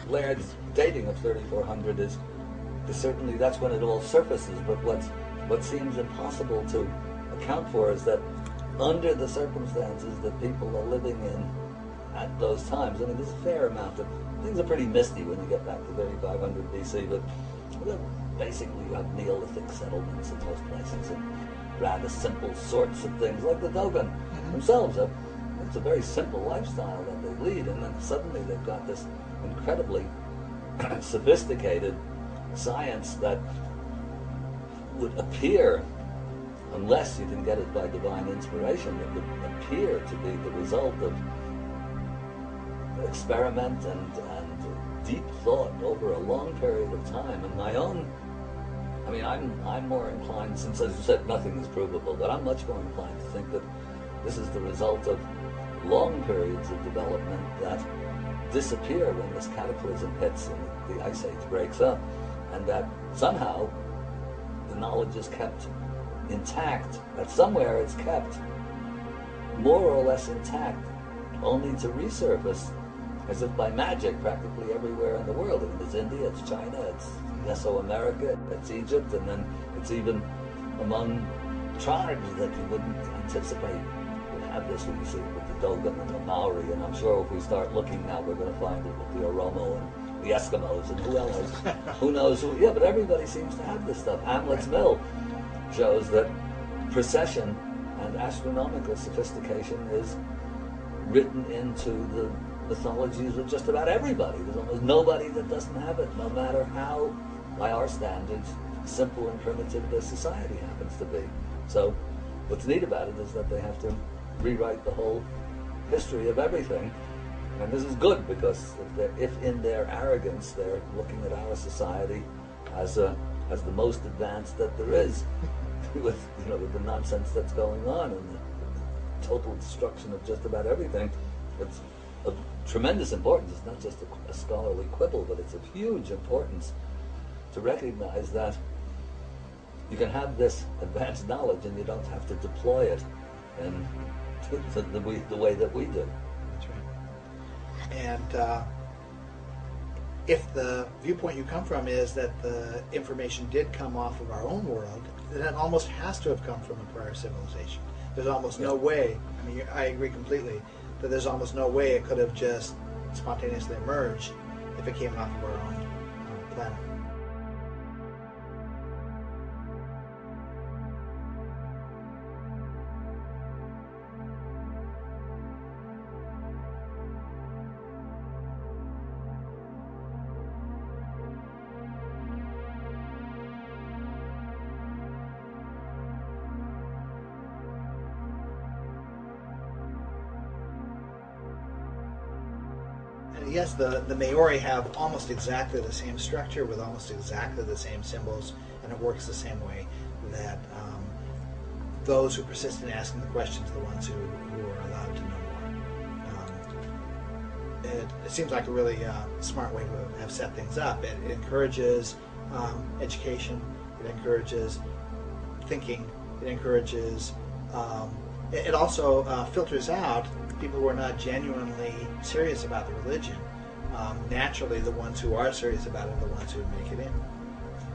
Laird's dating of 3400 is certainly, that's when it all surfaces, but what seems impossible to account for is that under the circumstances that people are living in at those times, I mean, there's a fair amount of, things are pretty misty when you get back to 3500 BC, but basically you have Neolithic settlements in most places and rather simple sorts of things, like the Dogon themselves. It's a very simple lifestyle that they lead, and then suddenly they've got this incredibly sophisticated science that would appear, unless you can get it by divine inspiration, it would appear to be the result of experiment and deep thought over a long period of time. And my own, I mean, I'm more inclined, since as you said, nothing is provable, but I'm much more inclined to think that this is the result of long periods of development that disappear when this cataclysm hits and the ice age breaks up, and that somehow the knowledge is kept intact, that somewhere it's kept more or less intact, only to resurface as if by magic practically everywhere in the world. I mean, it's India, it's China, it's Mesoamerica, it's Egypt, and then it's even among tribes that you wouldn't anticipate would have this, when you see it with the Dogon and the Maori, and I'm sure if we start looking now we're going to find it with the Oromo and the Eskimos and who else, who knows who, yeah, but everybody seems to have this stuff. Hamlet's Mill shows that precession and astronomical sophistication is written into the mythologies of just about everybody. There's almost nobody that doesn't have it, no matter how, by our standards, simple and primitive the society happens to be. So what's neat about it is that they have to rewrite the whole history of everything. And this is good, because if in their arrogance they're looking at our society as the most advanced that there is, with the nonsense that's going on and the total destruction of just about everything, it's of tremendous importance. It's not just a scholarly quibble, but it's of huge importance to recognize that you can have this advanced knowledge and you don't have to deploy it in the way that we do. That's right. And if the viewpoint you come from is that the information did come off of our own world, then it almost has to have come from a prior civilization. There's almost no way, I mean, I agree completely, that there's almost no way it could have just spontaneously emerged if it came off of our own planet. Yes, the Maori have almost exactly the same structure with almost exactly the same symbols, and it works the same way, that those who persist in asking the questions are the ones who are allowed to know more. It seems like a really smart way to have set things up. It encourages education, it encourages thinking, it encourages, it also filters out people who are not genuinely serious about the religion. Naturally, the ones who are serious about it are the ones who make it in.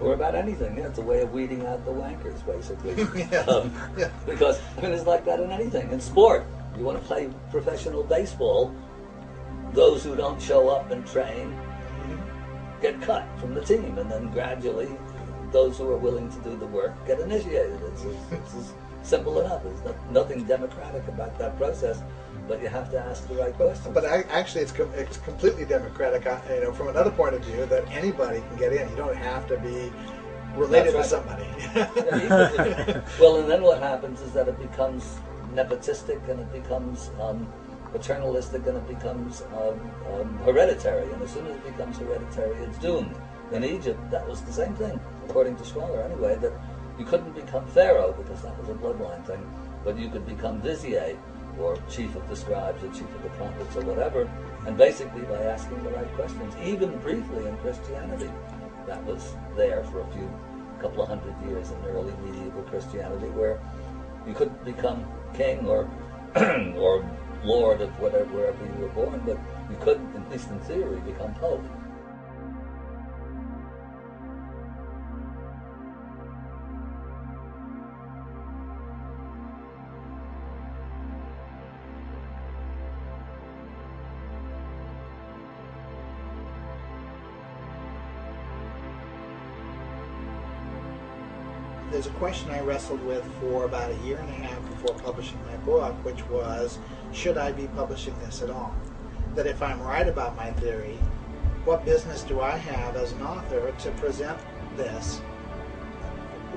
Or about anything. Yeah, it's a way of weeding out the wankers, basically. Yeah. Because, I mean, it's like that in anything. In sport, you want to play professional baseball, those who don't show up and train get cut from the team, and then gradually those who are willing to do the work get initiated. It's as simple enough. There's nothing democratic about that process, but you have to ask the right questions. But actually, it's completely democratic. From another point of view, that anybody can get in. You don't have to be related to somebody. Well, and then what happens is that it becomes nepotistic, and it becomes paternalistic, and it becomes hereditary. And as soon as it becomes hereditary, it's doomed. In Egypt, that was the same thing, according to Schwaller anyway, that you couldn't become pharaoh because that was a bloodline thing, but you could become vizier, or chief of the scribes, or chief of the prophets, or whatever, and basically by asking the right questions. Even briefly in Christianity, that was there for a couple of hundred years in early medieval Christianity, where you couldn't become king or or lord of wherever you were born, but you could, at least in theory, become pope. there's a question I wrestled with for about a year and a half before publishing my book, which was, should I be publishing this at all? That if I'm right about my theory, what business do I have as an author to present this,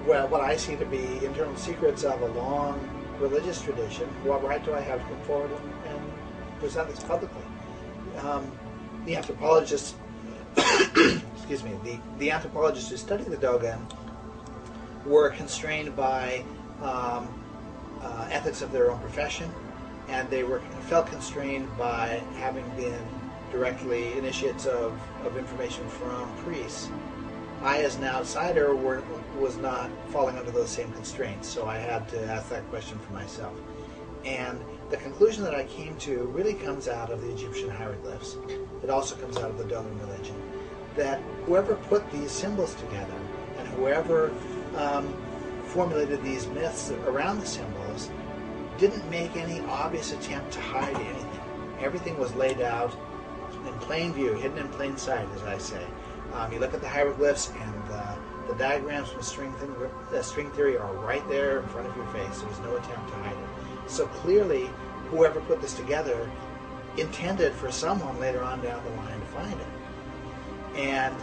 well, what I see to be internal secrets of a long religious tradition? What right do I have to come forward and present this publicly? The anthropologists, excuse me, the anthropologists who study the Dogon were constrained by ethics of their own profession, and they felt constrained by having been directly initiates of information from priests. I, as an outsider, was not falling under those same constraints, so I had to ask that question for myself. And the conclusion that I came to really comes out of the Egyptian hieroglyphs. It also comes out of the Dogon religion. That whoever put these symbols together and whoever formulated these myths around the symbols didn't make any obvious attempt to hide anything. Everything was laid out in plain view, hidden in plain sight, as I say. You look at the hieroglyphs, and the diagrams from string theory are right there in front of your face. There was no attempt to hide it. So clearly, whoever put this together intended for someone later on down the line to find it. And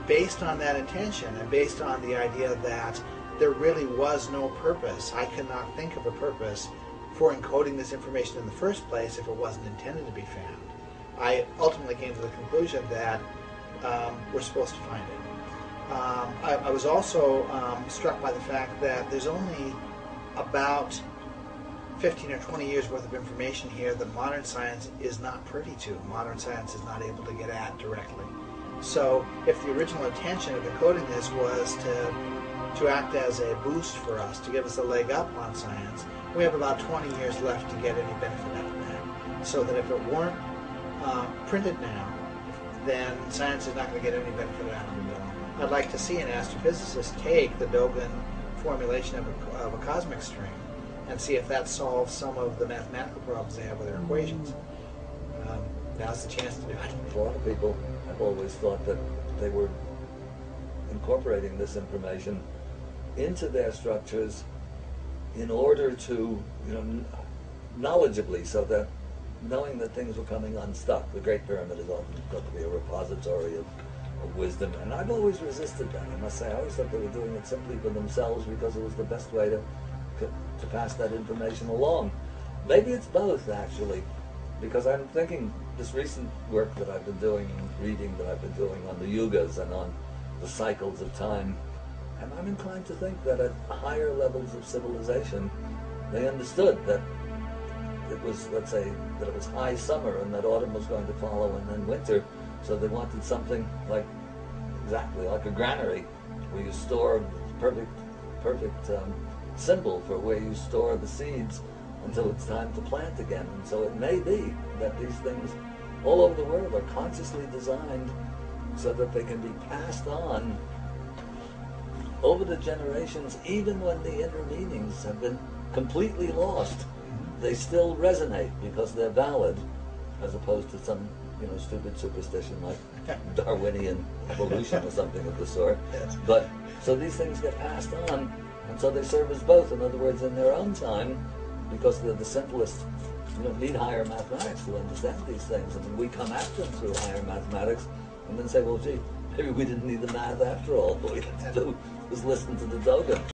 based on that intention, and based on the idea that there really was no purpose, I could not think of a purpose for encoding this information in the first place if it wasn't intended to be found, I ultimately came to the conclusion that we're supposed to find it. I was also struck by the fact that there's only about 15 or 20 years worth of information here that modern science is not privy to. Modern science is not able to get at directly. So if the original intention of encoding this was to act as a boost for us, to give us a leg up on science, we have about 20 years left to get any benefit out of that. So that if it weren't printed now, then science is not going to get any benefit out of it. I'd like to see an astrophysicist take the Dogon formulation of a cosmic string and see if that solves some of the mathematical problems they have with their equations. Now's the chance to do it. A lot of people have always thought that they were incorporating this information into their structures in order to, knowledgeably, so that knowing that things were coming unstuck. The Great Pyramid is often thought to be a repository of wisdom, and I've always resisted that. I must say, I always thought they were doing it simply for themselves because it was the best way to pass that information along. Maybe it's both, actually, because I'm thinking this recent work that I've been doing, reading that I've been doing on the yugas and on the cycles of time, and I'm inclined to think that at higher levels of civilization, they understood that it was, let's say, that it was high summer and that autumn was going to follow and then winter, so they wanted something like, exactly like a granary, where you store perfect symbol for where you store the seeds until it's time to plant again. And so it may be that these things all over the world are consciously designed so that they can be passed on over the generations, even when the inner meanings have been completely lost. They still resonate because they're valid, as opposed to some, stupid superstition like Darwinian evolution or something of the sort. Yes. But so these things get passed on, and so they serve as both. In other words, in their own time, because they're the simplest, you don't need higher mathematics to understand these things. I mean, we come at them through higher mathematics, and then say, well, gee, maybe we didn't need the math after all. All we had to do was listen to the Dogon.